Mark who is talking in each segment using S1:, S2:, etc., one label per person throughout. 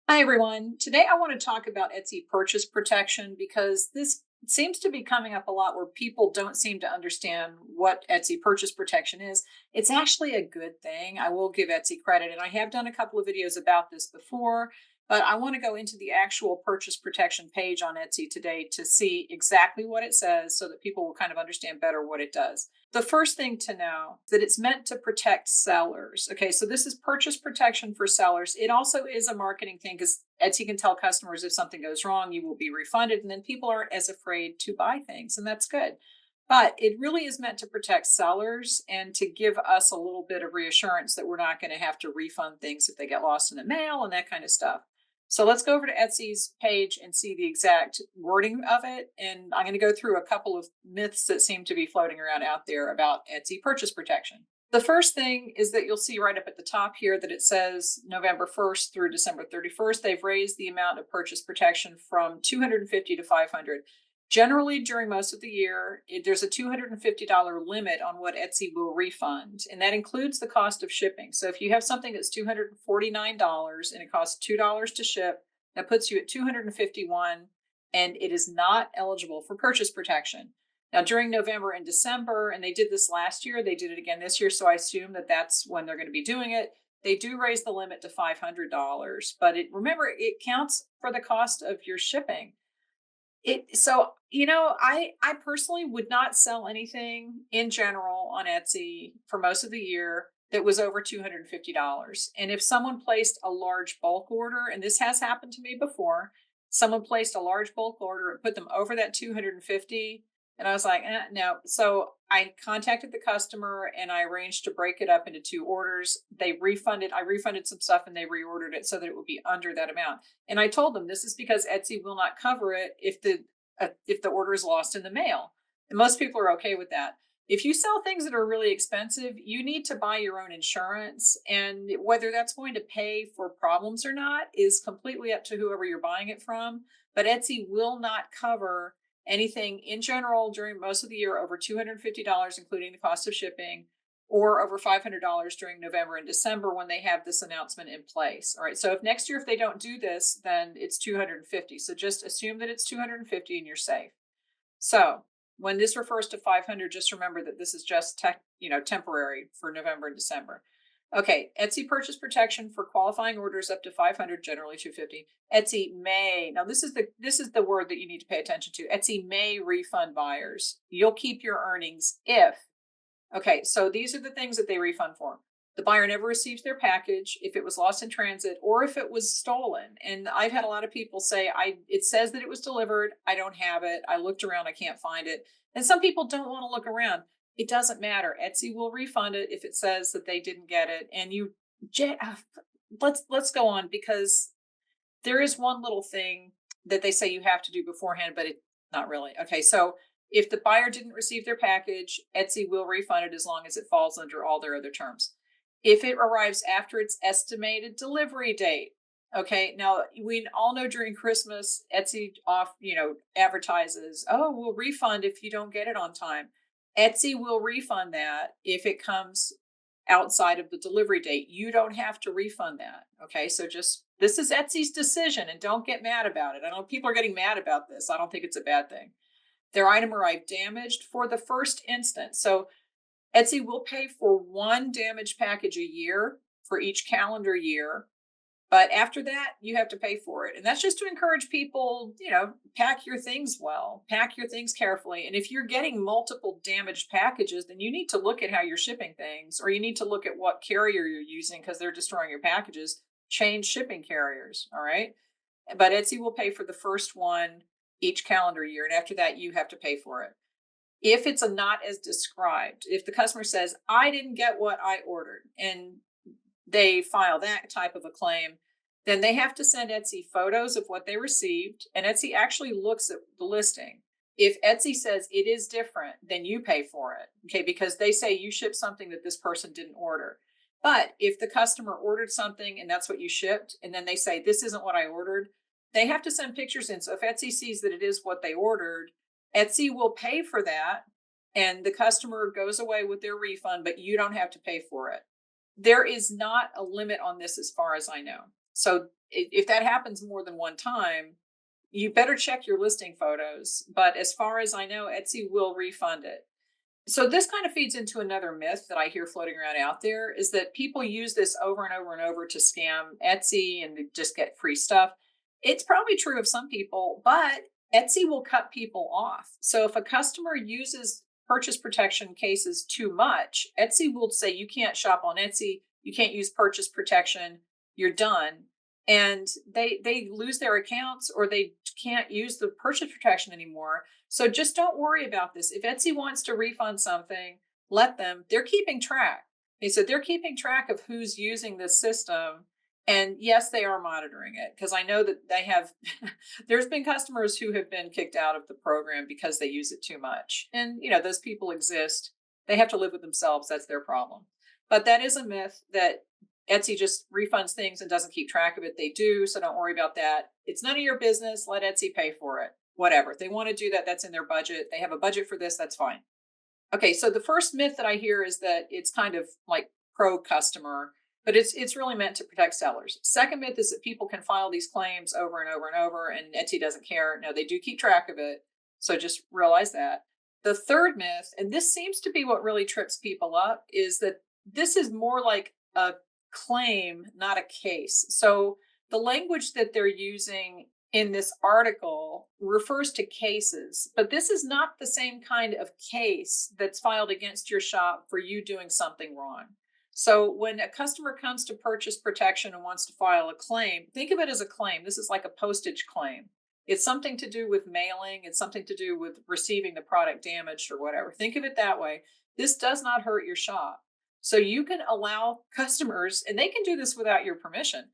S1: Hi, everyone. Today I want to talk about Etsy purchase protection because this seems to be coming up a lot where people don't seem to understand what Etsy purchase protection is. It's actually a good thing. I will give Etsy credit, and I have done a couple of videos about this before, but I want to go into the actual purchase protection page on Etsy today to see exactly what it says so that people will kind of understand better what it does. The first thing to know is that it's meant to protect sellers. Okay, so this is purchase protection for sellers. It also is a marketing thing because Etsy can tell customers if something goes wrong, you will be refunded, and then people aren't as afraid to buy things, and that's good. But it really is meant to protect sellers and to give us a little bit of reassurance that we're not going to have to refund things if they get lost in the mail and that kind of stuff. So let's go over to Etsy's page and see the exact wording of it. And I'm going to go through a couple of myths that seem to be floating around out there about Etsy purchase protection. The first thing is that you'll see right up at the top here that it says November 1st through December 31st, they've raised the amount of purchase protection from 250 to 500. Generally, during most of the year, there's a $250 limit on what Etsy will refund, and that includes the cost of shipping. So if you have something that's $249 and it costs $2 to ship, that puts you at $251, and it is not eligible for purchase protection. Now, during November and December, and they did this last year, they did it again this year, so I assume that that's when they're going to be doing it. They do raise the limit to $500, but remember, it counts for the cost of your shipping. I personally would not sell anything in general on Etsy for most of the year that was over $250. And if someone placed a large bulk order, and this has happened to me before, someone placed a large bulk order and put them over that 250, and I was like, no. So I contacted the customer and I arranged to break it up into two orders. I refunded some stuff and they reordered it so that it would be under that amount. And I told them this is because Etsy will not cover it if the order is lost in the mail. And most people are okay with that. If you sell things that are really expensive, you need to buy your own insurance. And whether that's going to pay for problems or not is completely up to whoever you're buying it from. But Etsy will not cover anything in general during most of the year over $250, including the cost of shipping, or over $500 during November and December when they have this announcement in place. All right. So if next year, if they don't do this, then it's 250. So just assume that it's 250 and you're safe. So when this refers to 500, just remember that this is just temporary for November and December. Okay, Etsy purchase protection for qualifying orders up to 500, generally 250. Etsy may, now this is the word that you need to pay attention to. Etsy may refund buyers. You'll keep your earnings if. Okay, so these are the things that they refund for. The buyer never receives their package, if it was lost in transit, or if it was stolen. And I've had a lot of people say, it says that it was delivered, I don't have it. I looked around, I can't find it. And some people don't want to look around. It doesn't matter. Etsy will refund it if it says that they didn't get it. And let's go on, because there is one little thing that they say you have to do beforehand, but it not really. Okay, so if the buyer didn't receive their package, Etsy will refund it as long as it falls under all their other terms. If it arrives after its estimated delivery date, okay, now we all know during Christmas, Etsy advertises, oh, we'll refund if you don't get it on time. Etsy will refund that if it comes outside of the delivery date. You don't have to refund that. Okay. So this is Etsy's decision, and don't get mad about it. I know people are getting mad about this. I don't think it's a bad thing. Their item arrived damaged for the first instance. So Etsy will pay for one damaged package a year for each calendar year. But after that, you have to pay for it. And that's just to encourage people, pack your things well, pack your things carefully. And if you're getting multiple damaged packages, then you need to look at how you're shipping things, or you need to look at what carrier you're using because they're destroying your packages. Change shipping carriers. All right. But Etsy will pay for the first one each calendar year. And after that, you have to pay for it. If it's a not as described, if the customer says, I didn't get what I ordered, and they file that type of a claim, then they have to send Etsy photos of what they received, and Etsy actually looks at the listing. If Etsy says it is different, then you pay for it, okay, because they say you shipped something that this person didn't order. But if the customer ordered something and that's what you shipped, and then they say this isn't what I ordered, they have to send pictures in. So if Etsy sees that it is what they ordered, Etsy will pay for that, and the customer goes away with their refund, but you don't have to pay for it. There is not a limit on this as far as I know. So if that happens more than one time, you better check your listing photos. But as far as I know, Etsy will refund it. So this kind of feeds into another myth that I hear floating around out there, is that people use this over and over and over to scam Etsy and to just get free stuff. It's probably true of some people, but Etsy will cut people off. So if a customer uses purchase protection cases too much, Etsy will say you can't shop on Etsy, you can't use purchase protection, you're done. And they lose their accounts, or they can't use the purchase protection anymore. So just don't worry about this. If Etsy wants to refund something, let them. They're keeping track. Okay, so they're keeping track of who's using this system. And yes, they are monitoring it, because I know that they have, there's been customers who have been kicked out of the program because they use it too much. And, those people exist. They have to live with themselves. That's their problem. But that is a myth that Etsy just refunds things and doesn't keep track of it. They do. So don't worry about that. It's none of your business. Let Etsy pay for it. Whatever. If they want to do that, that's in their budget. They have a budget for this. That's fine. Okay. So the first myth that I hear is that it's kind of like pro customer, but it's really meant to protect sellers. Second myth is that people can file these claims over and over and over, and Etsy doesn't care. No, they do keep track of it. So just realize that. The third myth, and this seems to be what really trips people up, is that this is more like a claim, not a case. So the language that they're using in this article refers to cases, but this is not the same kind of case that's filed against your shop for you doing something wrong. So when a customer comes to purchase protection and wants to file a claim, think of it as a claim. This is like a postage claim. It's something to do with mailing, it's something to do with receiving the product damaged or whatever. Think of it that way. This does not hurt your shop. So you can allow customers, and they can do this without your permission.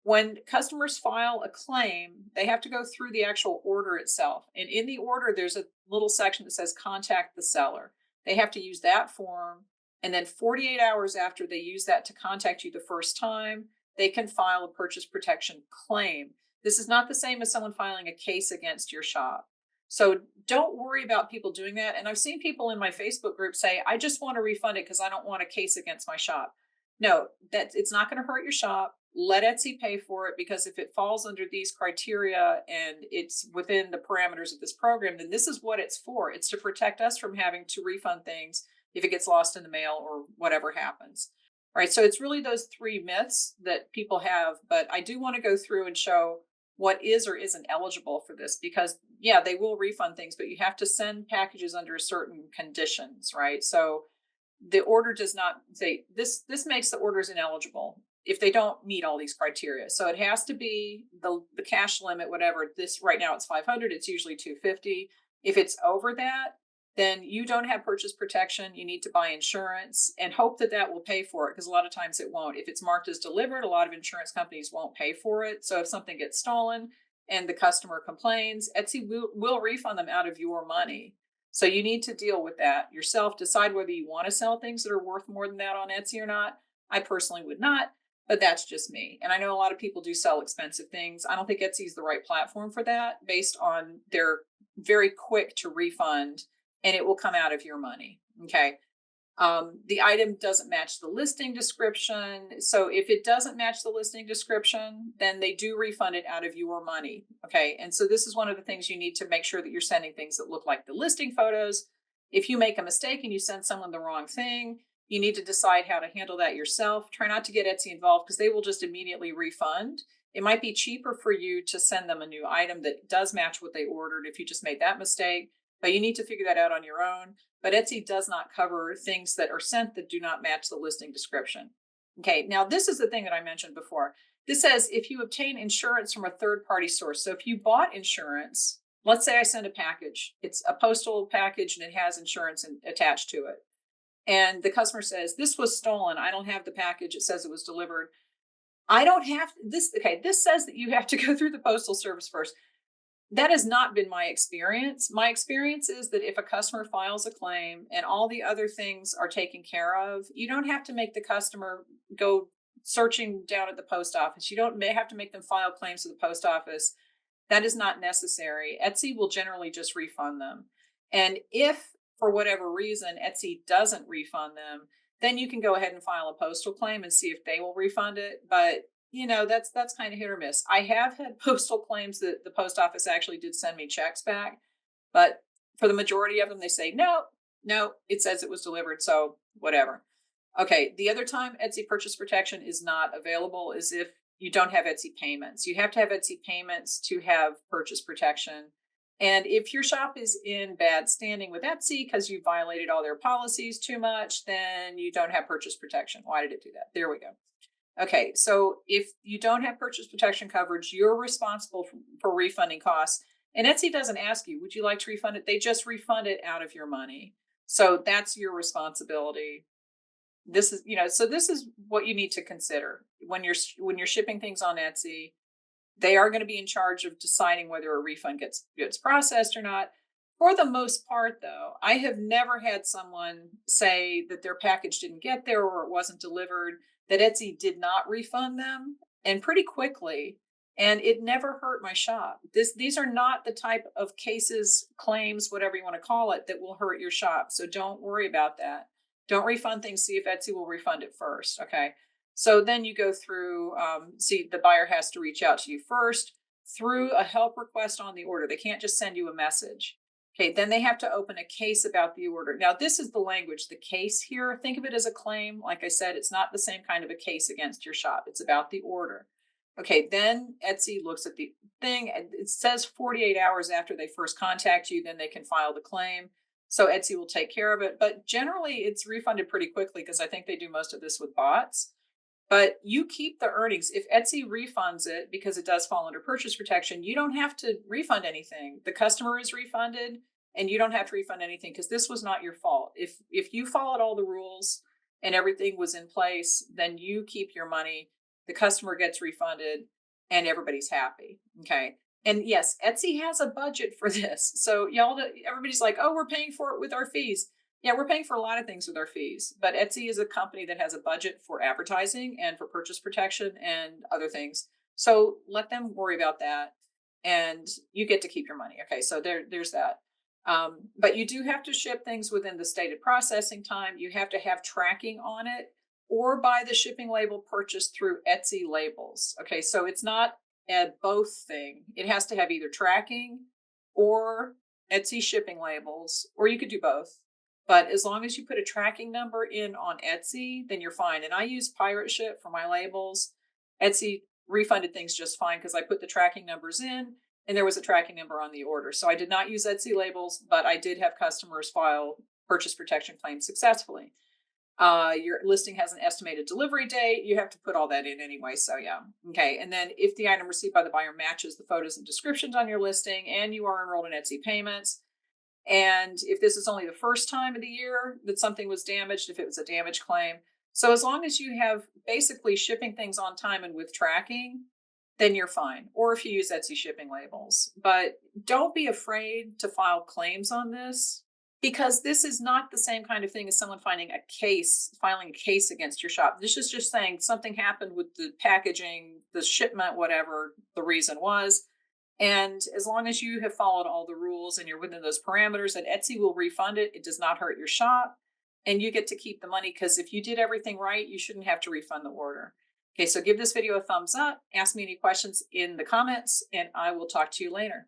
S1: When customers file a claim, they have to go through the actual order itself. And in the order, there's a little section that says contact the seller. They have to use that form. And then 48 hours after they use that to contact you the first time, they can file a purchase protection claim. This is not the same as someone filing a case against your shop. So don't worry about people doing that. And I've seen people in my Facebook group say, I just want to refund it because I don't want a case against my shop. No, that it's not going to hurt your shop. Let Etsy pay for it, because if it falls under these criteria and it's within the parameters of this program, then this is what it's for. It's to protect us from having to refund things if it gets lost in the mail or whatever happens. All right. So it's really those three myths that people have, but I do want to go through and show what is or isn't eligible for this, because yeah, they will refund things, but you have to send packages under certain conditions, right? So the order does not say this makes the orders ineligible if they don't meet all these criteria. So it has to be the cash limit, whatever. This right now it's 500, it's usually 250. If it's over that, then you don't have purchase protection. You need to buy insurance and hope that that will pay for it, because a lot of times it won't. If it's marked as delivered, a lot of insurance companies won't pay for it. So if something gets stolen and the customer complains, Etsy will refund them out of your money. So you need to deal with that yourself. Decide whether you want to sell things that are worth more than that on Etsy or not. I personally would not, but that's just me. And I know a lot of people do sell expensive things. I don't think Etsy is the right platform for that, based on their very quick to refund, and it will come out of your money. Okay. The item doesn't match the listing description. So if it doesn't match the listing description, then they do refund it out of your money. Okay. And so this is one of the things you need to make sure that you're sending things that look like the listing photos. If you make a mistake and you send someone the wrong thing, you need to decide how to handle that yourself. Try not to get Etsy involved, because they will just immediately refund. It might be cheaper for you to send them a new item that does match what they ordered if you just made that mistake, but you need to figure that out on your own. But Etsy does not cover things that are sent that do not match the listing description. Okay, now this is the thing that I mentioned before. This says if you obtain insurance from a third-party source. So if you bought insurance, let's say I send a package, it's a postal package and it has insurance attached to it. And the customer says, this was stolen. I don't have the package. It says it was delivered. I don't have this. Okay, this says that you have to go through the postal service first. That has not been my experience. My experience is that if a customer files a claim and all the other things are taken care of, you don't have to make the customer go searching down at the post office. You don't have to make them file claims to the post office. That is not necessary. Etsy will generally just refund them. And if for whatever reason Etsy doesn't refund them, then you can go ahead and file a postal claim and see if they will refund it. But that's kind of hit or miss. I have had postal claims that the post office actually did send me checks back, but for the majority of them, they say, no, no, it says it was delivered. So whatever. Okay. The other time Etsy purchase protection is not available is if you don't have Etsy payments. You have to have Etsy payments to have purchase protection. And if your shop is in bad standing with Etsy because you violated all their policies too much, then you don't have purchase protection. Why did it do that? There we go. Okay, so if you don't have purchase protection coverage, you're responsible for refunding costs. And Etsy doesn't ask you, would you like to refund it? They just refund it out of your money. So that's your responsibility. So this is what you need to consider when you're shipping things on Etsy. They are going to be in charge of deciding whether a refund gets processed or not. For the most part, though, I have never had someone say that their package didn't get there or it wasn't delivered, that Etsy did not refund them, and pretty quickly. And it never hurt my shop. These are not the type of cases, claims, whatever you want to call it, that will hurt your shop. So don't worry about that. Don't refund things. See if Etsy will refund it first. Okay. So then you go through, see, the buyer has to reach out to you first through a help request on the order. They can't just send you a message. Okay, then they have to open a case about the order. Now, this is the language, the case here. Think of it as a claim. Like I said, it's not the same kind of a case against your shop, it's about the order. Okay, then Etsy looks at the thing. It says 48 hours after they first contact you, then they can file the claim. So Etsy will take care of it. But generally, it's refunded pretty quickly because I think they do most of this with bots. But you keep the earnings. If Etsy refunds it because it does fall under purchase protection, you don't have to refund anything. The customer is refunded and you don't have to refund anything because this was not your fault. If you followed all the rules and everything was in place, then you keep your money, the customer gets refunded, and everybody's happy. Okay. And yes, Etsy has a budget for this. So everybody's like, "Oh, we're paying for it with our fees." Yeah, we're paying for a lot of things with our fees, but Etsy is a company that has a budget for advertising and for purchase protection and other things. So let them worry about that, and you get to keep your money. Okay, so there's that. But you do have to ship things within the stated processing time. You have to have tracking on it, or buy the shipping label purchased through Etsy labels. Okay, so it's not a both thing. It has to have either tracking or Etsy shipping labels, or you could do both. But as long as you put a tracking number in on Etsy, then you're fine. And I use Pirate Ship for my labels. Etsy refunded things just fine because I put the tracking numbers in and there was a tracking number on the order. So I did not use Etsy labels, but I did have customers file purchase protection claims successfully. Your listing has an estimated delivery date. You have to put all that in anyway. So yeah. Okay. And then if the item received by the buyer matches the photos and descriptions on your listing and you are enrolled in Etsy payments, and if this is only the first time of the year that something was damaged, if it was a damage claim. So as long as you have basically shipping things on time and with tracking, then you're fine. Or if you use Etsy shipping labels. But don't be afraid to file claims on this because this is not the same kind of thing as someone filing a case against your shop. This is just saying something happened with the packaging, the shipment, whatever the reason was. And as long as you have followed all the rules and you're within those parameters, and Etsy will refund it, it does not hurt your shop. And you get to keep the money because if you did everything right, you shouldn't have to refund the order. Okay, so give this video a thumbs up, ask me any questions in the comments, and I will talk to you later.